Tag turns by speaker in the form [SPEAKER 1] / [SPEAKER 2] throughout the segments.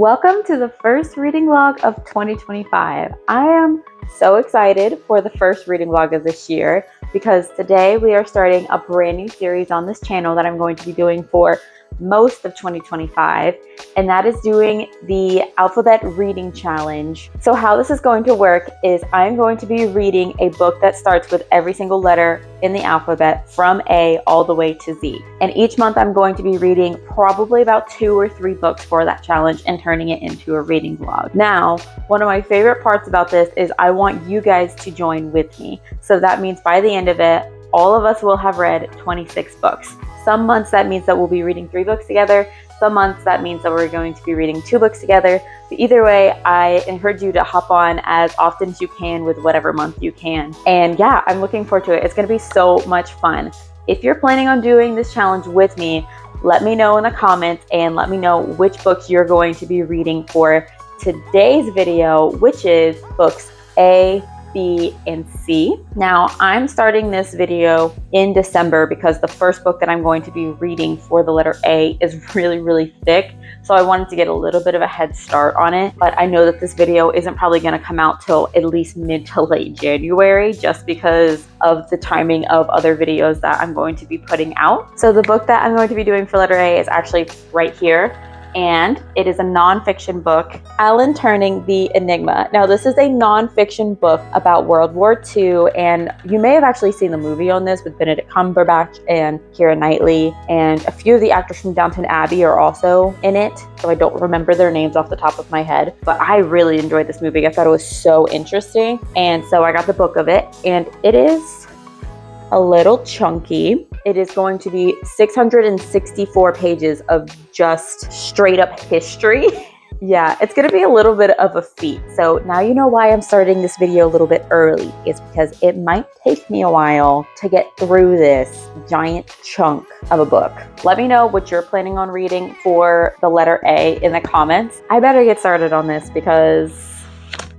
[SPEAKER 1] Welcome to the first reading vlog of 2025. I am so excited for the first reading vlog of this year because today we are starting a brand new series on this channel that I'm going to be doing for most of 2025, and that is doing the alphabet reading challenge. So how this is going to work is I'm going to be reading a book that starts with every single letter in the alphabet from A all the way to Z. And each month I'm going to be reading probably about 2 or 3 books for that challenge and turning it into a reading vlog. Now, one of my favorite parts about this is I want you guys to join with me. So that means by the end of it, all of us will have read 26 books. Some months that means that we'll be reading 3 books together. Some months that means that we're going to be reading 2 books together. But either way, I encourage you to hop on as often as you can with whatever month you can. And yeah, I'm looking forward to it. It's going to be so much fun. If you're planning on doing this challenge with me, let me know in the comments and let me know which books you're going to be reading for today's video, which is books A, B, and C. Now, I'm starting this video in December because the first book that I'm going to be reading for the letter A is really thick. So I wanted to get a little bit of a head start on it. But I know that this video isn't probably going to come out till at least mid to late January just because of the timing of other videos that I'm going to be putting out. So the book that I'm going to be doing for letter A is actually right here. And it is a nonfiction book, Alan Turing, The Enigma. Now, this is a nonfiction book about World War II, and you may have actually seen the movie on this with Benedict Cumberbatch and Keira Knightley, and a few of the actors from Downton Abbey are also in it, so I don't remember their names off the top of my head, but I really enjoyed this movie. I thought it was so interesting, and so I got the book of it, and it is a little chunky. It is going to be 664 pages of just straight up history. Yeah, it's going to be a little bit of a feat. So now you know why I'm starting this video a little bit early. It's because it might take me a while to get through this giant chunk of a book. Let me know what you're planning on reading for the letter A in the comments. I better get started on this because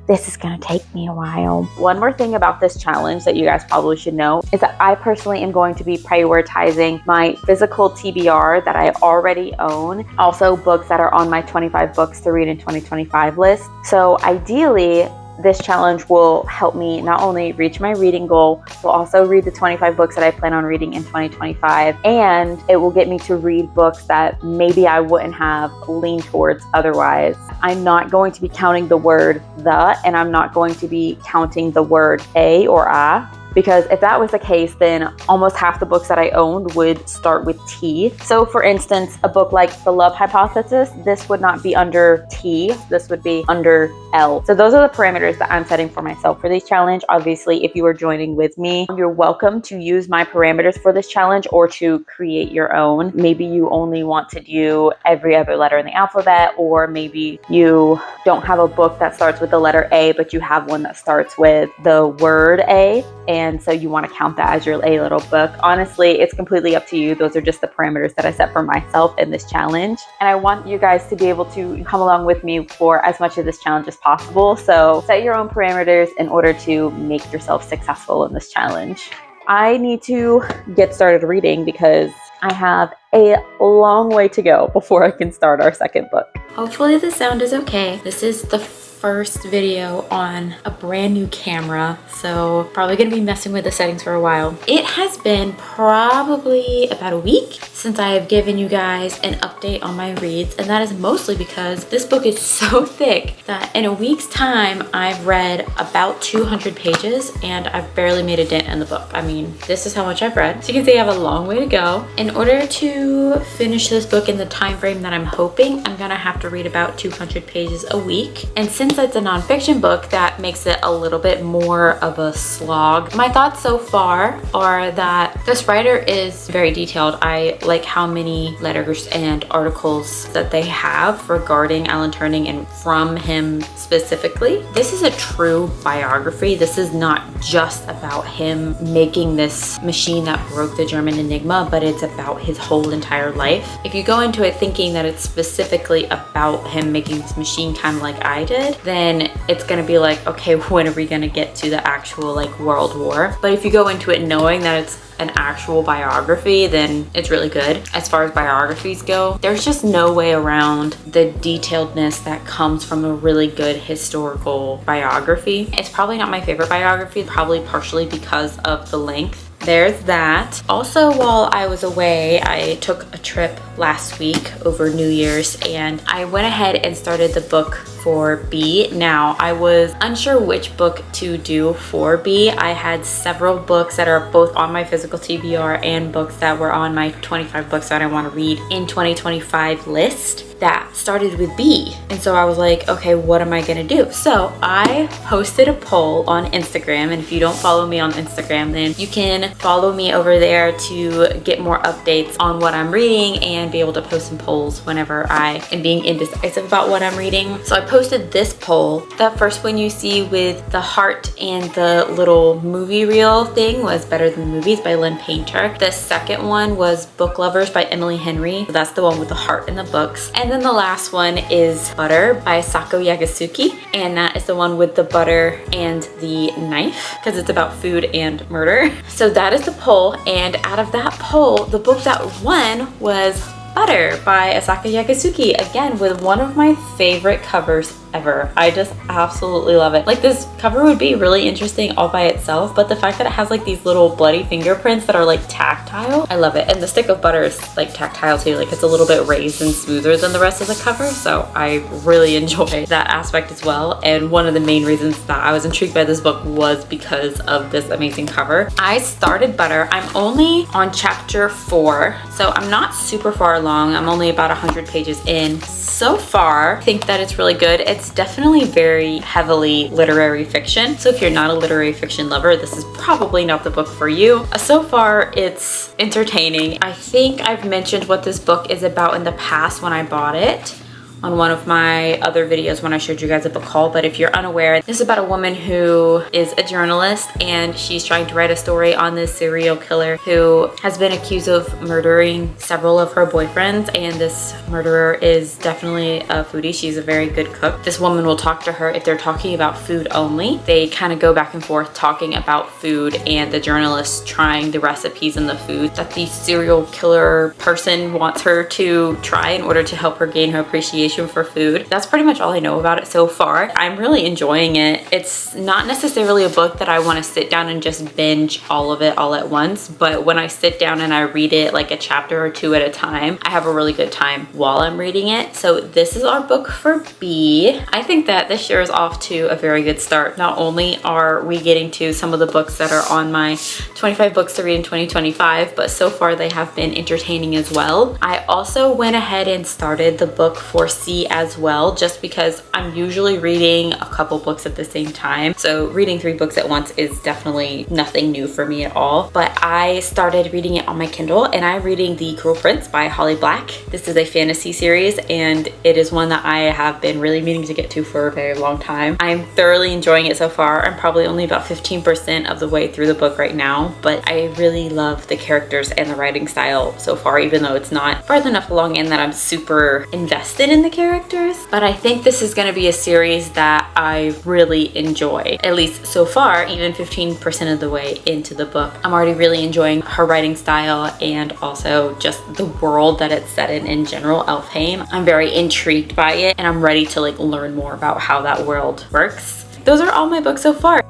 [SPEAKER 1] this is gonna take me a while. One more thing about this challenge that you guys probably should know is that I personally am going to be prioritizing my physical TBR that I already own, also books that are on my 25 books to read in 2025 list. So ideally, this challenge will help me not only reach my reading goal, but also read the 25 books that I plan on reading in 2025. And it will get me to read books that maybe I wouldn't have leaned towards otherwise. I'm not going to be counting the word the, and I'm not going to be counting the word a or a. Because if that was the case, then almost half the books that I owned would start with T. So for instance, a book like The Love Hypothesis, this would not be under T, this would be under L. So those are the parameters that I'm setting for myself for this challenge. Obviously, if you are joining with me, you're welcome to use my parameters for this challenge or to create your own. Maybe you only want to do every other letter in the alphabet, or maybe you don't have a book that starts with the letter A, but you have one that starts with the word A. And so you want to count that as your A little book. Honestly, it's completely up to you. Those are just the parameters that I set for myself in this challenge. And I want you guys to be able to come along with me for as much of this challenge as possible. So set your own parameters in order to make yourself successful in this challenge. I need to get started reading because I have a long way to go before I can start our second book.
[SPEAKER 2] Hopefully the sound is okay. This is the first video on a brand new camera, so probably gonna be messing with the settings for a while. It has been probably about a week since I have given you guys an update on my reads, and that is mostly because this book is so thick that in a week's time I've read about 200 pages and I've barely made a dent in the book. I mean, this is how much I've read. So you can see I have a long way to go. In order to finish this book in the time frame that I'm hoping, I'm gonna have to read about 200 pages a week. And since it's a nonfiction book, that makes it a little bit more of a slog. My thoughts so far are that this writer is very detailed. I like how many letters and articles that they have regarding Alan Turing and from him specifically. This is a true biography. This is not just about him making this machine that broke the German Enigma, but it's about his whole entire life. If you go into it thinking that it's specifically about him making this machine kind of like I did, then it's gonna be like, okay, when are we gonna get to the actual like World War? But if you go into it knowing that it's an actual biography, then it's really good. As far as biographies go, there's just no way around the detailedness that comes from a really good historical biography. It's probably not my favorite biography, probably partially because of the length. There's that. Also, while I was away, I took a trip last week over New Year's and I went ahead and started the book for B. Now, I was unsure which book to do for B. I had several books that are both on my physical TBR and books that were on my 25 books that I want to read in 2025 list that started with B. And so I was like, okay, what am I gonna do? So I posted a poll on Instagram, and if you don't follow me on Instagram, then you can follow me over there to get more updates on what I'm reading and be able to post some polls whenever I am being indecisive about what I'm reading. So I posted this poll. That first one you see with the heart and the little movie reel thing was Better Than the Movies by Lynn Painter. The second one was Book Lovers by Emily Henry. So that's the one with the heart in the books. And then the last one is Butter by Sako Yagasuki, and that is the one with the butter and the knife because it's about food and murder. So that is the poll, and out of that poll, the book that won was Butter by Asaka Yagasuki, again with one of my favorite covers ever. I just absolutely love it. Like, this cover would be really interesting all by itself, but the fact that it has like these little bloody fingerprints that are like tactile, I love it. And the stick of butter is like tactile too, like it's a little bit raised and smoother than the rest of the cover, so I really enjoy that aspect as well. And one of the main reasons that I was intrigued by this book was because of this amazing cover. I started Butter. I'm only on chapter 4, so I'm not super far along. I'm only about 100 pages in. So far, I think that it's really good. It's definitely very heavily literary fiction. So if you're not a literary fiction lover, this is probably not the book for you. So far, it's entertaining. I think I've mentioned what this book is about in the past when I bought it on one of my other videos when I showed you guys a book haul, but if you're unaware, this is about a woman who is a journalist and she's trying to write a story on this serial killer who has been accused of murdering several of her boyfriends, and this murderer is definitely a foodie. She's a very good cook. This woman will talk to her if they're talking about food only. They kind of go back and forth talking about food, and the journalist trying the recipes and the food that the serial killer person wants her to try in order to help her gain her appreciation for food. That's pretty much all I know about it so far. I'm really enjoying it. It's not necessarily a book that I want to sit down and just binge all of it all at once, but when I sit down and I read it like a chapter or two at a time, I have a really good time while I'm reading it. So this is our book for B. I think that this year is off to a very good start. Not only are we getting to some of the books that are on my 25 books to read in 2025, but so far they have been entertaining as well. I also went ahead and started the book for C as well, just because I'm usually reading a couple books at the same time. So reading 3 books at once is definitely nothing new for me at all. But I started reading it on my Kindle, and I'm reading The Cruel Prince by Holly Black. This is a fantasy series, and it is one that I have been really meaning to get to for a very long time. I'm thoroughly enjoying it so far. I'm probably only about 15% of the way through the book right now, but I really love the characters and the writing style so far, even though it's not far enough along in that I'm super invested in the characters. But I think this is going to be a series that I really enjoy, at least so far, even 15% of the way into the book. I'm already really enjoying her writing style and also just the world that it's set in general, Elfheim. I'm very intrigued by it, and I'm ready to like learn more about how that world works. Those are all my books so far.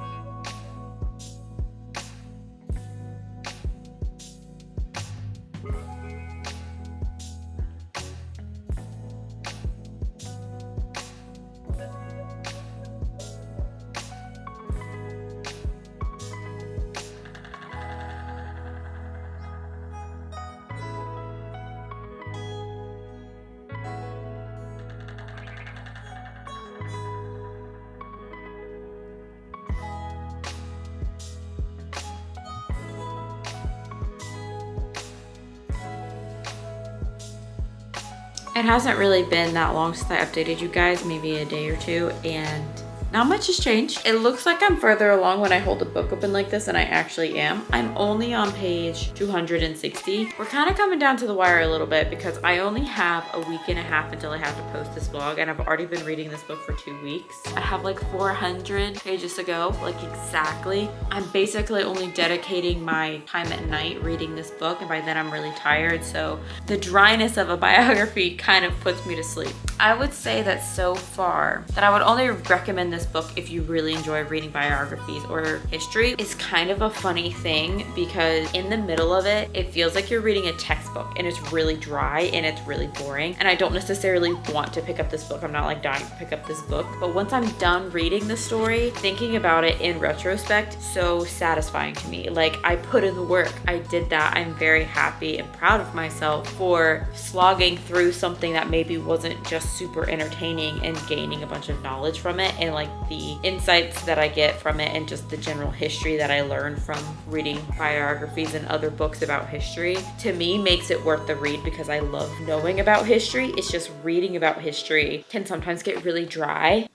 [SPEAKER 2] It hasn't really been that long since I updated you guys, maybe a day or two, and Not much has changed. It looks like I'm further along when I hold the book open like this than I actually am. I'm only on page 260. We're kind of coming down to the wire a little bit because I only have a week and a half until I have to post this vlog, and I've already been reading this book for 2 weeks. I have like 400 pages to go, like exactly. I'm basically only dedicating my time at night reading this book, and by then I'm really tired, so the dryness of a biography kind of puts me to sleep. I would say that so far that I would only recommend this book if you really enjoy reading biographies or history. It's kind of a funny thing because in the middle of it, it feels like you're reading a textbook and it's really dry and it's really boring, and I don't necessarily want to pick up this book. I'm not like dying to pick up this book, but once I'm done reading the story, thinking about it in retrospect, so satisfying to me. Like, I put in the work, I did that. I'm very happy and proud of myself for slogging through something that maybe wasn't just super entertaining and gaining a bunch of knowledge from it, and like the insights that I get from it and just the general history that I learned from reading biographies and other books about history, to me makes it worth the read because I love knowing about history. It's just reading about history can sometimes get really dry.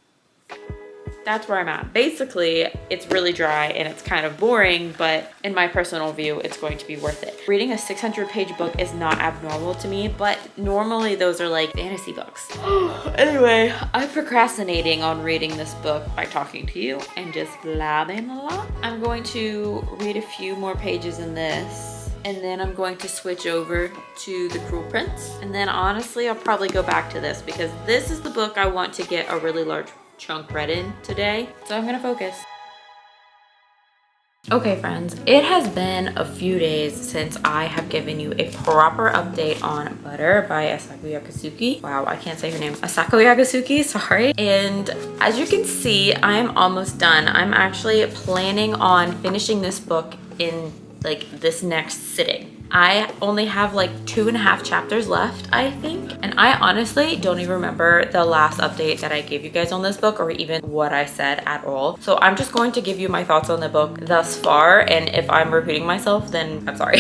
[SPEAKER 2] That's where I'm at. Basically, it's really dry and it's kind of boring, but in my personal view, it's going to be worth it. Reading a 600-page book is not abnormal to me, but normally those are like fantasy books. Anyway, I'm procrastinating on reading this book by talking to you and just blabbing a lot. I'm going to read a few more pages in this, and then I'm going to switch over to The Cruel Prince. And then honestly, I'll probably go back to this because this is the book I want to get a really large chunk read in today, so I'm gonna focus. Okay friends, it has been a few days since I have given you a proper update on Butter by Asako Yakasuki. Wow, I can't say her name. Asako Yakasuki, sorry. And as you can see, I'm almost done. I'm actually planning on finishing this book in like this next sitting. I only have like 2.5 chapters left, I think. And I honestly don't even remember the last update that I gave you guys on this book or even what I said at all. So I'm just going to give you my thoughts on the book thus far. And if I'm repeating myself, then I'm sorry.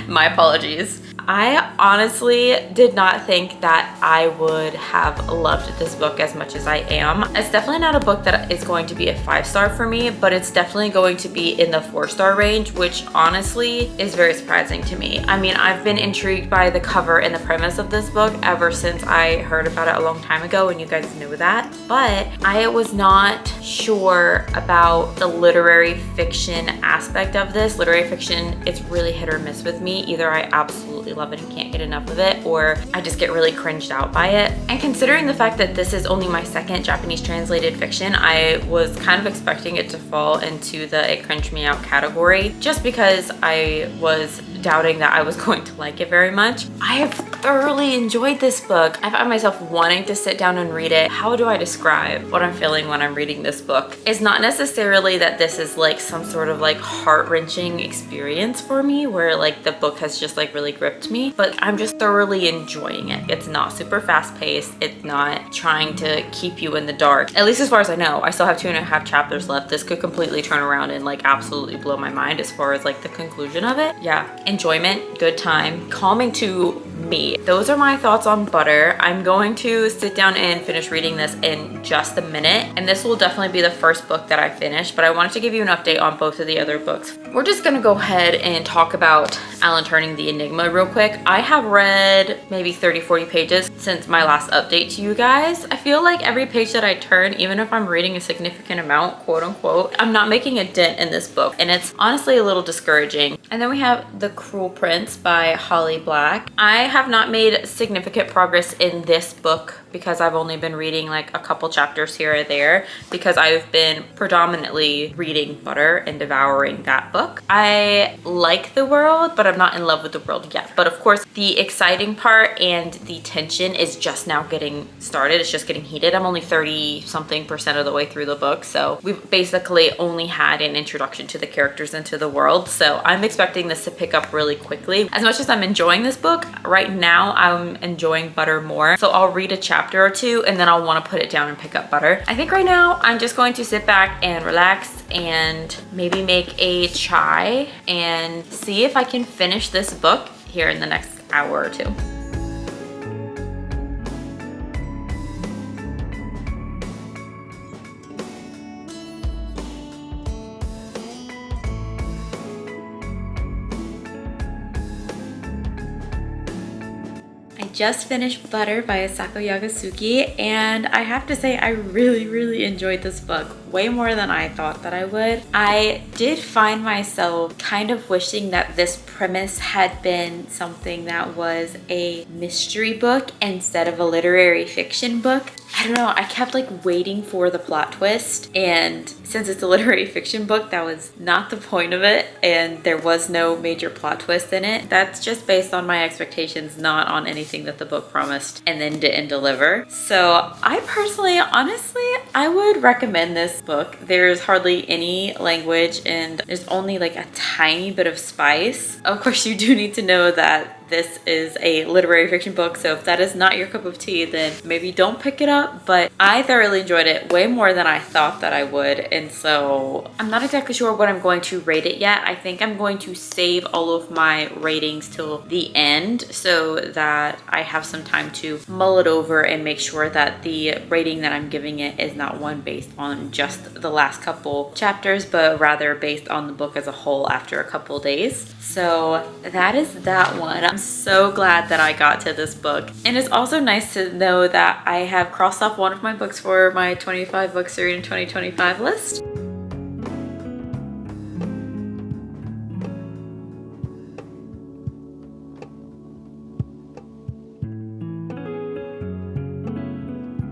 [SPEAKER 2] My apologies. I honestly did not think that I would have loved this book as much as I am. It's definitely not a book that is going to be a 5-star for me, but it's definitely going to be in the 4-star range, which honestly is very surprising to me. I mean, I've been intrigued by the cover and the premise of this book ever since I heard about it a long time ago, and you guys know that, but I was not sure about the literary fiction aspect of this. Literary fiction, it's really hit or miss with me. Either I absolutely love it and can't get enough of it, or I just get really cringed out by it. And considering the fact that this is only my second Japanese translated fiction, I was kind of expecting it to fall into the it cringed me out category, just because I was doubting that I was going to like it very much. I have thoroughly enjoyed this book. I found myself wanting to sit down and read it. How do I describe what I'm feeling when I'm reading this book? It's not necessarily that this is like some sort of like heart-wrenching experience for me where like the book has just like really gripped me, but I'm just thoroughly enjoying it. It's not super fast-paced. It's not trying to keep you in the dark. At least as far as I know. I still have 2.5 chapters left. This could completely turn around and like absolutely blow my mind as far as like the conclusion of it. Yeah, enjoyment, good time, calming to me. Those are my thoughts on Butter. I'm going to sit down and finish reading this in just a minute, and this will definitely be the first book that I finish, but I wanted to give you an update on both of the other books. We're just gonna go ahead and talk about Alan Turing's The Enigma real quick. I have read maybe 30-40 pages since my last update to you guys. I feel like every page that I turn, even if I'm reading a significant amount, quote unquote, I'm not making a dent in this book, and it's honestly a little discouraging. And then we have The Cruel Prince by Holly Black. I have not made significant progress in this book because I've only been reading like a couple chapters here or there because I've been predominantly reading Butter and devouring that book. I like the world, but I'm not in love with the world yet. But of course, the exciting part and the tension is just now getting started. It's just getting heated. I'm only 30-something% of the way through the book, so we've basically only had an introduction to the characters and to the world. So I'm expecting this to pick up really quickly. As much as I'm enjoying this book, right now I'm enjoying Butter more. So I'll read a chapter or two and then I'll want to put it down and pick up Butter. I think right now I'm just going to sit back and relax and maybe make a chai and see if I can finish this book here in the next hour or two. just finished Butter by Asako Yagasuki, and I have to say I really enjoyed this book way more than I thought that I would. I did find myself kind of wishing that this premise had been something that was a mystery book instead of a literary fiction book. I don't know, I kept like waiting for the plot twist, and since it's a literary fiction book, that was not the point of it, and there was no major plot twist in it. That's just based on my expectations, not on anything that the book promised and then didn't deliver. So I personally, honestly, I would recommend this book. There's hardly any language and there's only like a tiny bit of spice. Of course, you do need to know that this is a literary fiction book, so if that is not your cup of tea, then maybe don't pick it up. But I thoroughly enjoyed it way more than I thought that I would, and so I'm not exactly sure what I'm going to rate it yet. I think I'm going to save all of my ratings till the end so that I have some time to mull it over and make sure that the rating that I'm giving it is not one based on just the last couple chapters, but rather based on the book as a whole after a couple days. So that is that one. I'm so glad that I got to this book. And it's also nice to know that I have crossed off one of my books for my 25 books to read in 2025 list.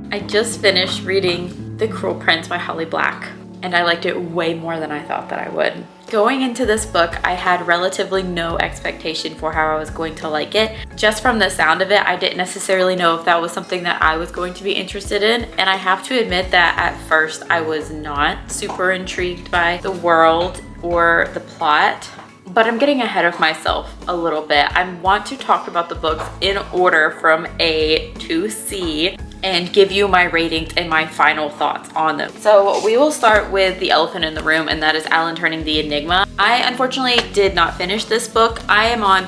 [SPEAKER 2] I just finished reading The Cruel Prince by Holly Black, and I liked it way more than I thought that I would. Going into this book, I had relatively no expectation for how I was going to like it. Just from the sound of it, I didn't necessarily know if that was something that I was going to be interested in. And I have to admit that at first I was not super intrigued by the world or the plot. But I'm getting ahead of myself a little bit. I want to talk about the books in order from A to C and give you my ratings and my final thoughts on them. So we will start with the elephant in the room, and that is Alan Turning the Enigma. I unfortunately did not finish this book. I am on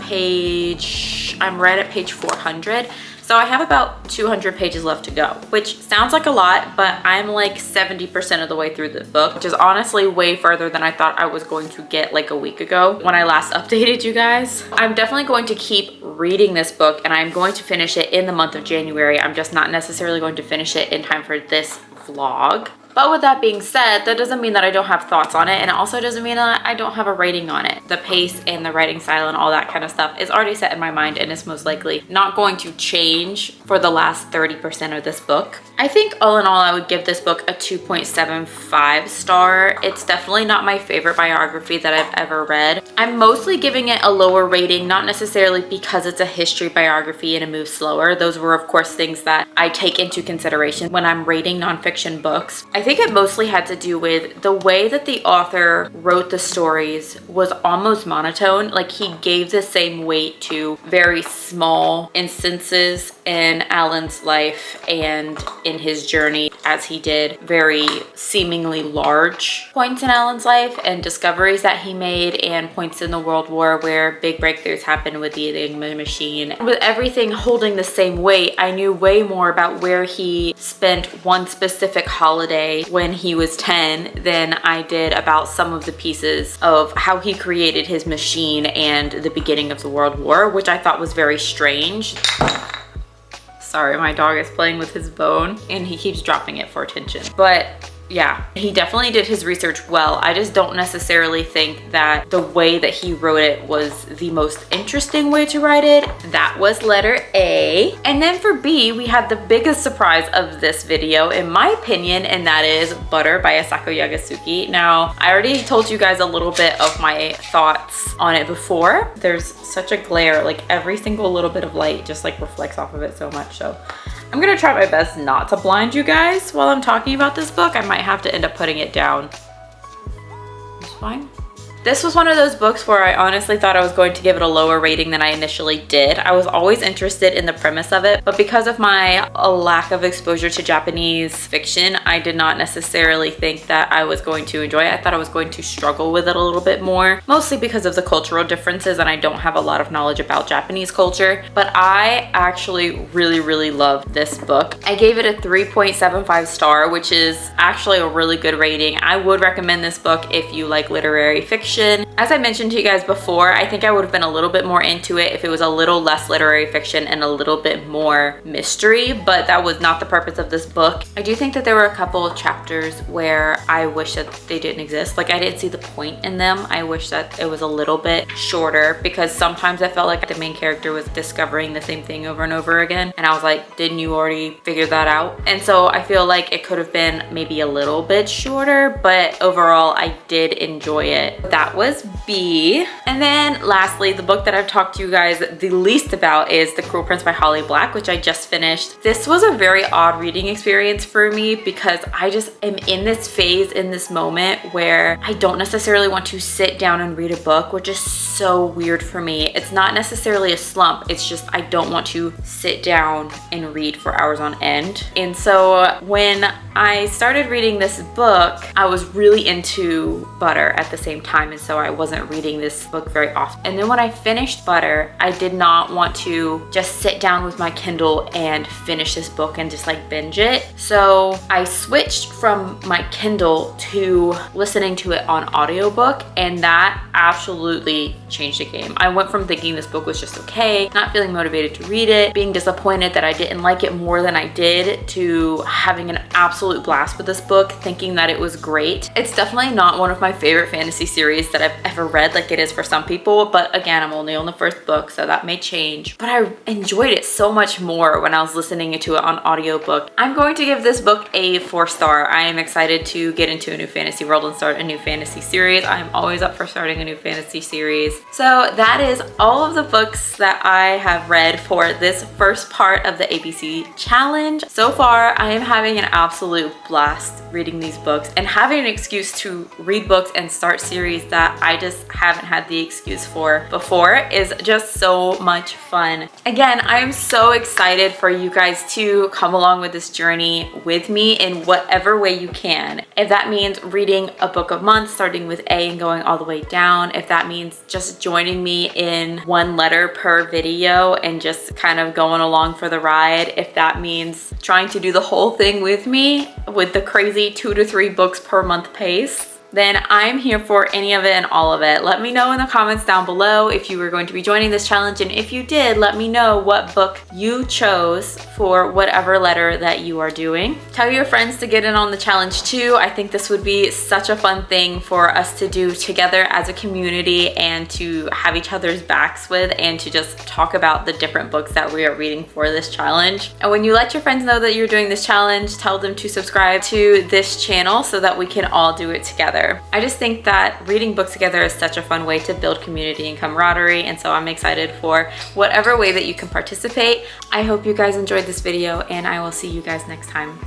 [SPEAKER 2] I'm right at page 400. So I have about 200 pages left to go, which sounds like a lot, but I'm like 70% of the way through the book, which is honestly way further than I thought I was going to get like a week ago when I last updated you guys. I'm definitely going to keep reading this book, and I'm going to finish it in the month of January. I'm just not necessarily going to finish it in time for this vlog. But with that being said, that doesn't mean that I don't have thoughts on it, and it also doesn't mean that I don't have a rating on it. The pace and the writing style and all that kind of stuff is already set in my mind, and it's most likely not going to change for the last 30% of this book. I think all in all, I would give this book a 2.75 star. It's definitely not my favorite biography that I've ever read. I'm mostly giving it a lower rating, not necessarily because it's a history biography and it moves slower. Those were, of course, things that I take into consideration when I'm rating nonfiction books. I think it mostly had to do with the way that the author wrote the stories was almost monotone. Like, he gave the same weight to very small instances in Alan's life and in his journey as he did very seemingly large points in Alan's life and discoveries that he made and points in the World War where big breakthroughs happened with the Enigma machine. With everything holding the same weight, I knew way more about where he spent one specific holiday when he was 10 than I did about some of the pieces of how he created his machine and the beginning of the World War, which I thought was very strange. Sorry, my dog is playing with his bone and he keeps dropping it for attention. But yeah, he definitely did his research well. I just don't necessarily think that the way that he wrote it was the most interesting way to write it. That was letter A. And then for B, we had the biggest surprise of this video, in my opinion, and that is Butter by Asako Yagasuki. Now, I already told you guys a little bit of my thoughts on it before. There's such a glare, like every single little bit of light just like reflects off of it so much. So I'm gonna try my best not to blind you guys while I'm talking about this book. I might have to end up putting it down. It's fine. This was one of those books where I honestly thought I was going to give it a lower rating than I initially did. I was always interested in the premise of it, but because of my lack of exposure to Japanese fiction, I did not necessarily think that I was going to enjoy it. I thought I was going to struggle with it a little bit more, mostly because of the cultural differences, and I don't have a lot of knowledge about Japanese culture, but I actually really loved this book. I gave it a 3.75 star, which is actually a really good rating. I would recommend this book if you like literary fiction fiction. As I mentioned to you guys before, I think I would have been a little bit more into it if it was a little less literary fiction and a little bit more mystery, but that was not the purpose of this book. I do think that there were a couple of chapters where I wish that they didn't exist. Like, I didn't see the point in them. I wish that it was a little bit shorter, because sometimes I felt like the main character was discovering the same thing over and over again, and I was like, didn't you already figure that out? And so I feel like it could have been maybe a little bit shorter, but overall I did enjoy it. That was B. And then lastly, the book that I've talked to you guys the least about is The Cruel Prince by Holly Black, which I just finished. This was a very odd reading experience for me because I just am in this phase, in this moment where I don't necessarily want to sit down and read a book, which is so weird for me. It's not necessarily a slump, it's just I don't want to sit down and read for hours on end. And so when I started reading this book, I was really into Butter at the same time, and so I wasn't reading this book very often. And then when I finished Butter, I did not want to just sit down with my Kindle and finish this book and just like binge it. So I switched from my Kindle to listening to it on audiobook, and that absolutely changed the game. I went from thinking this book was just okay, not feeling motivated to read it, being disappointed that I didn't like it more than I did, to having an absolute blast with this book, thinking that it was great. It's definitely not one of my favorite fantasy series that I've ever read like it is for some people, but again, I'm only on the first book, so that may change. But I enjoyed it so much more when I was listening to it on audiobook. I'm going to give this book a 4-star. I am excited to get into a new fantasy world and start a new fantasy series. I am always up for starting a new fantasy series. So that is all of the books that I have read for this first part of the ABC challenge. So far, I am having an absolute blast reading these books and having an excuse to read books and start series that I just haven't had the excuse for before is just so much fun. Again, I am so excited for you guys to come along with this journey with me in whatever way you can. If that means reading a book a month, starting with A and going all the way down, if that means just joining me in one letter per video and just kind of going along for the ride, if that means trying to do the whole thing with me with the crazy 2 to 3 books per month pace, then I'm here for any of it and all of it. Let me know in the comments down below if you were going to be joining this challenge, and if you did, let me know what book you chose for whatever letter that you are doing. Tell your friends to get in on the challenge too. I think this would be such a fun thing for us to do together as a community, and to have each other's backs with, and to just talk about the different books that we are reading for this challenge. And when you let your friends know that you're doing this challenge, tell them to subscribe to this channel so that we can all do it together. I just think that reading books together is such a fun way to build community and camaraderie, and so I'm excited for whatever way that you can participate. I hope you guys enjoyed this video, and I will see you guys next time.